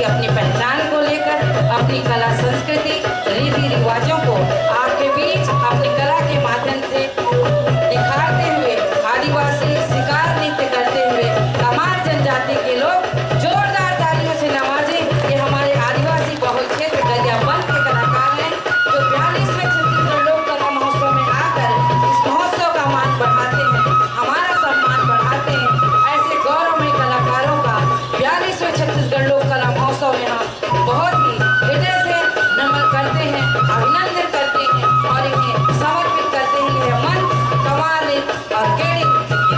अपनी पहचान को लेकर अपनी कला संस्कृति रीति रिवाजों को आपके बीच अपनी कला के माध्यम से दिखाते हुए आदिवासी शिकार नृत्य करते हुए कमार जनजाति के लोग जोरदार तालियों से नवाजें। ये हमारे आदिवासी बहुल क्षेत्र गरियाबंद के कलाकार हैं जो 42वें छत्तीसगढ़ लोक कला महोत्सव में आकर इस महोत्सव का मान बढ़ाते हैं, हमारा सम्मान बढ़ाते हैं। ऐसे गौरवमय कलाकारों का 42वें छत्तीसगढ़ लोक कला महोत्सव में हम बहुत ही हृदय से नमन करते हैं, अभिनंदन करते हैं और इन्हें समर्पित करते हैं। यह मन कमार नृत्य और गेड़ी नृत्य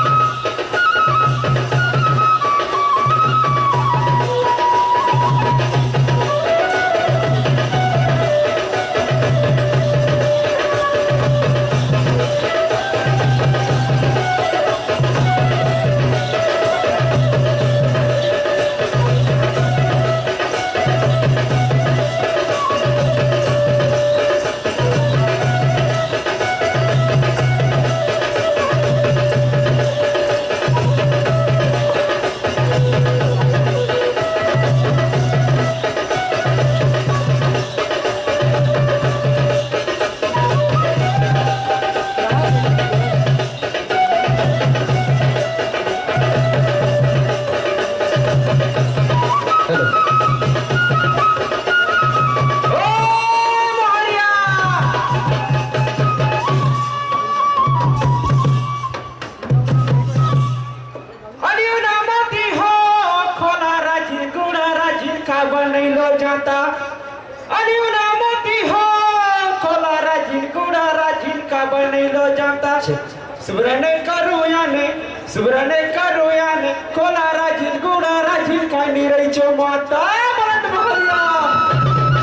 सुब्रने करुयाने कोलारा जिन गुड़ारा जिन का निरैचो माता बंद भैया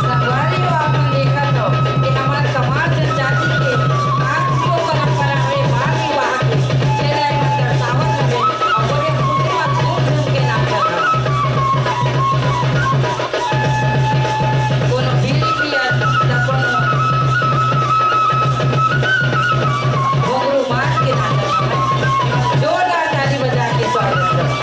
संगवारी हो आपने देखा तो कि हमारे कमार जनजाति के आज जो परंपरा है बाल विवाह के चेलाई मंदिर सावन में और बड़े खुशी में धूम के नाम करता कोनो बिल्ली पिया ना कोनो घोंगरू मार के नाम करता जोरदार ताली बजा के स्वागत करता।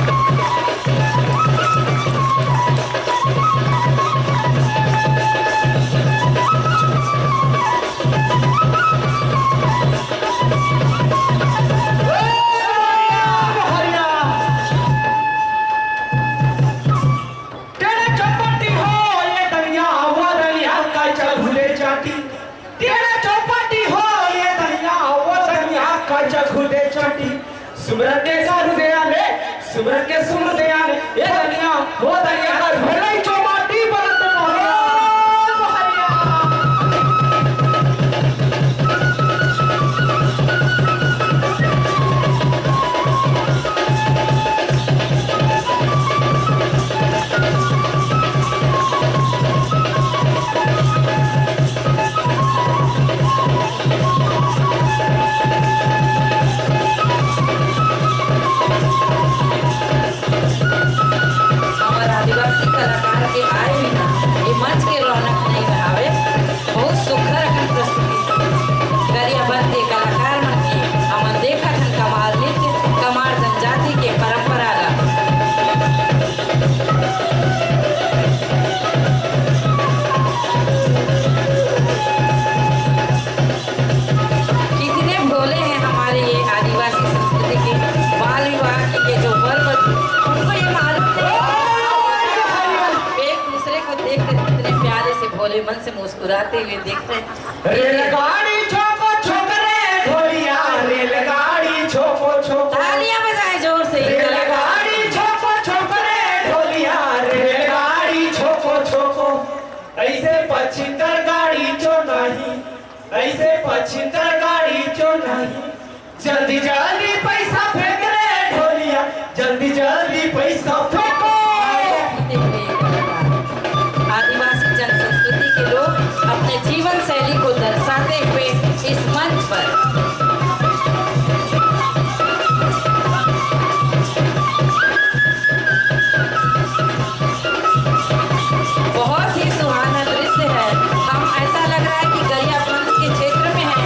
सुमरन के सुमर दे आने ये दुनिया वो दुनिया हर भलाई चौपाटी पर मन से मुस्कुराते हुए देखते हैं। रेलगाड़ी छोको छोकरे ढोलिया रेलगाड़ी छोको छोको तालियां बजाएं जोर से। रेलगाड़ी छोको छोकरे ढोलिया रेलगाड़ी छोको छोको ऐसे पछितर गाड़ी चो नहीं ऐसे पछितर गाड़ी चो नहीं जल्दी जल्दी पैसा फेंक रे ढोलिया जल्दी जल्दी पैसा फेंको। आदिवासी जन संस्कृति के लोग अपने जीवन शैली को दर्शाते हुए इस मंच पर बहुत ही सुहाना दृश्य है। हम ऐसा लग रहा है कि गरियाबंद के क्षेत्र में है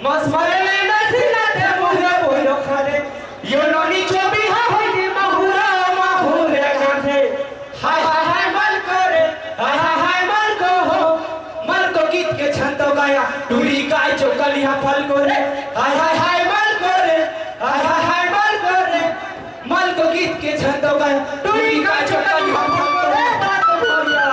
मस्मरे नसीना ते मुहरे बोलो खरे यो नोनी चोबी हा होई महुरा महुरे गाथे हाय हाय हाय मल करे हाय मल को हो मल को गीत के छंद गाया टूरी गाय चोकलिया फल को रे हाय मल करे हाय मल करे मल को गीत के छंद गाया टूरी गाय चोकलिया फल को रे बात बोलिया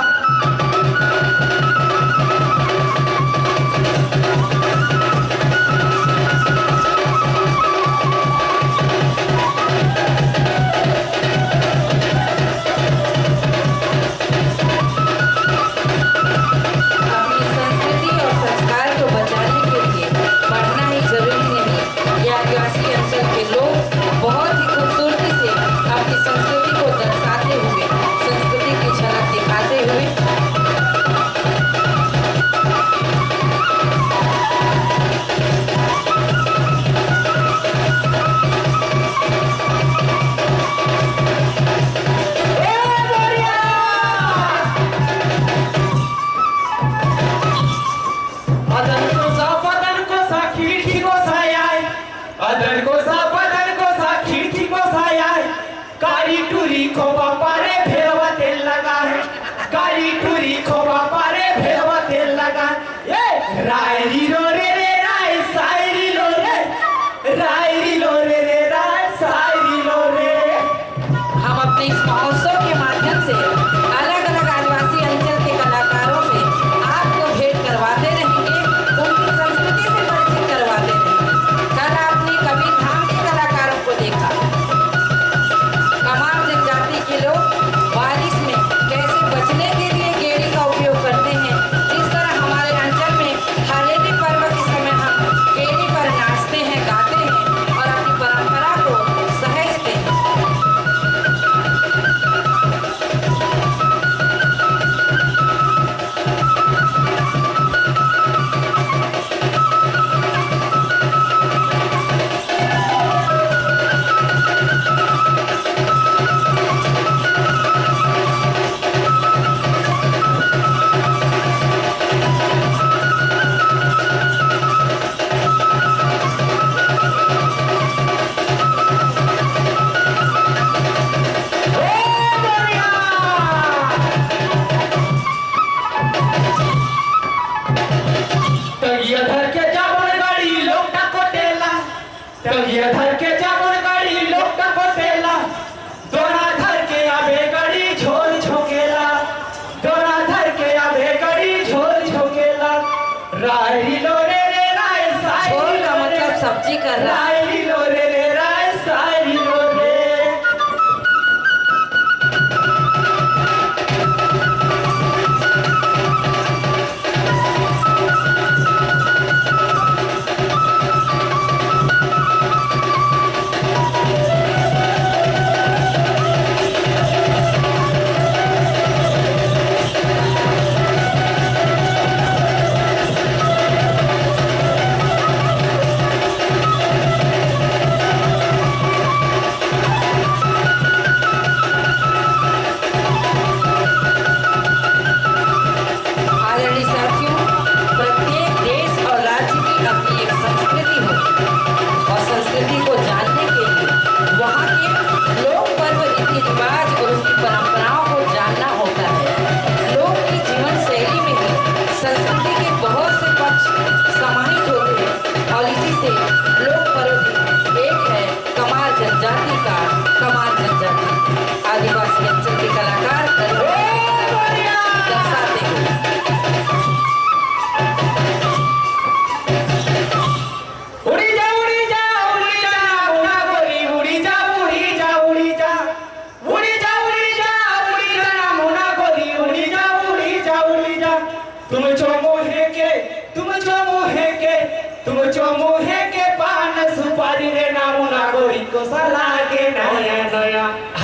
सब्जी कर रहा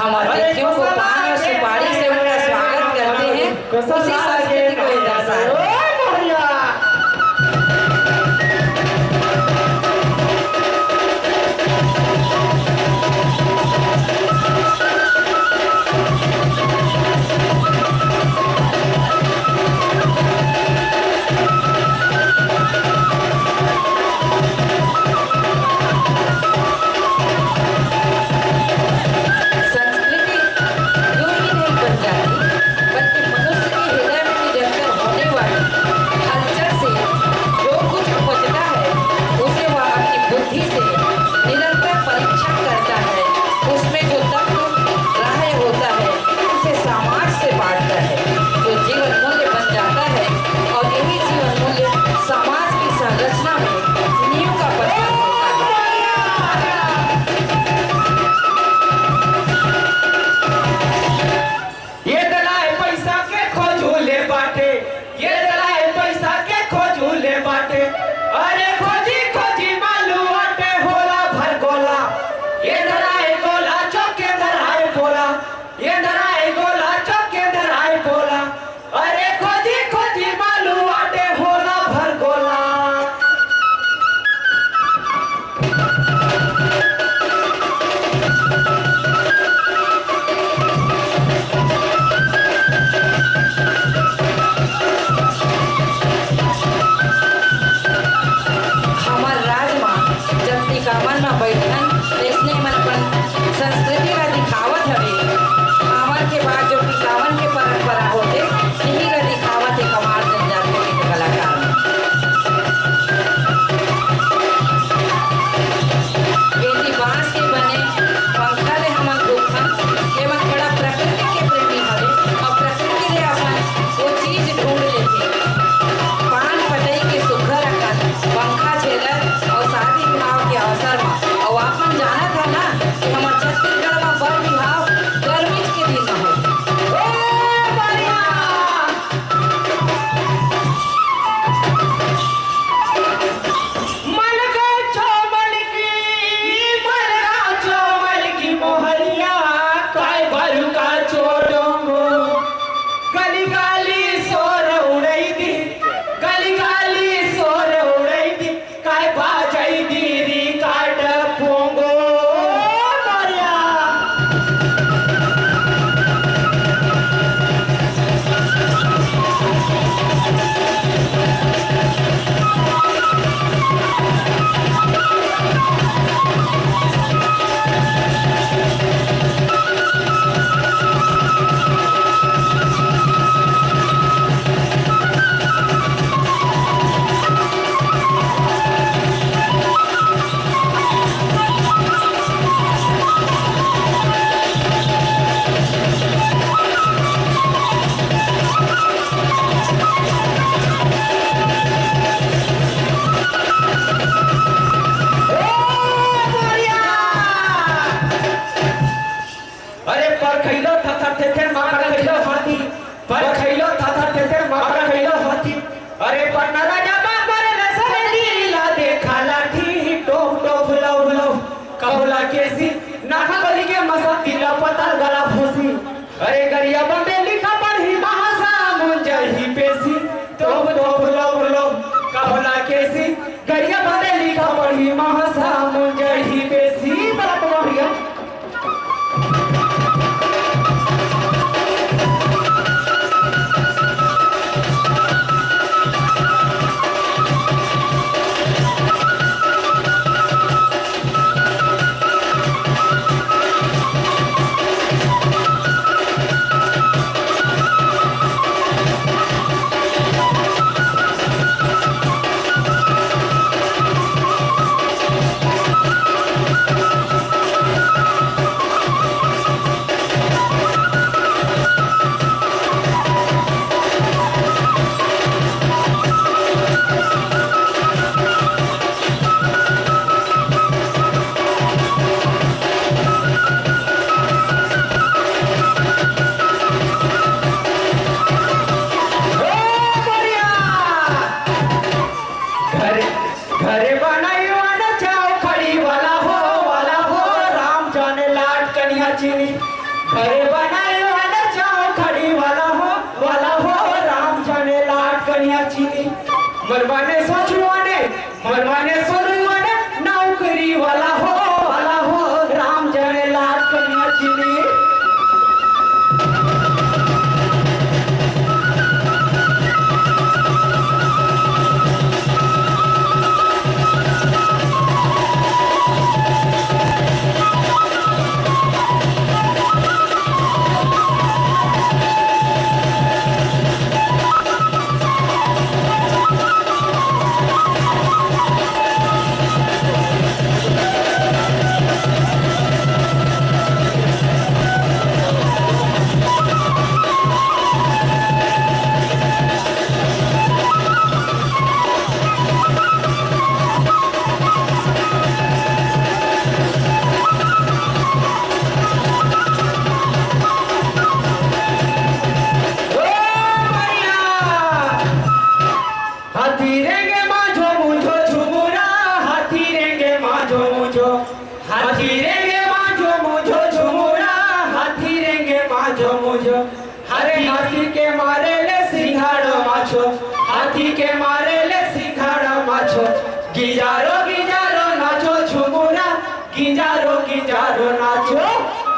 हम अतिथियों को पान और सुपारी से उनका स्वागत करते हैं, उसी संस्कृति को दर्शाते हैं। था तेरे मारा कैला हाथी अरे पन्ना राजा बाबर ने सरे लीला देखा लाठी टोप टोप लव लव कबला केसी नाखा बली के मसा तिला पताल गला फसी अरे गरिया बंदे लिखा पढ़ी महासा मुंजही पेसी टोप टोप लव लव कबला केसी गरिया बंदे लिखा पढ़ी महासा मुंजही पेसी बड़ा बढ़िया घरे बनायो न चाव खड़ी वाला हो राम जाने लाट कन्या चीनी घरे बनायो न चाव खड़ी वाला हो राम जाने लाट कन्या चीनी मरवाने सोचवाने नौकरी वाला हो राम जाने लाट कन्या चीनी हाथी के मारे ले सिंघाड़ा माछो गिजारो नाचो झुमुरा गिजारो नाचो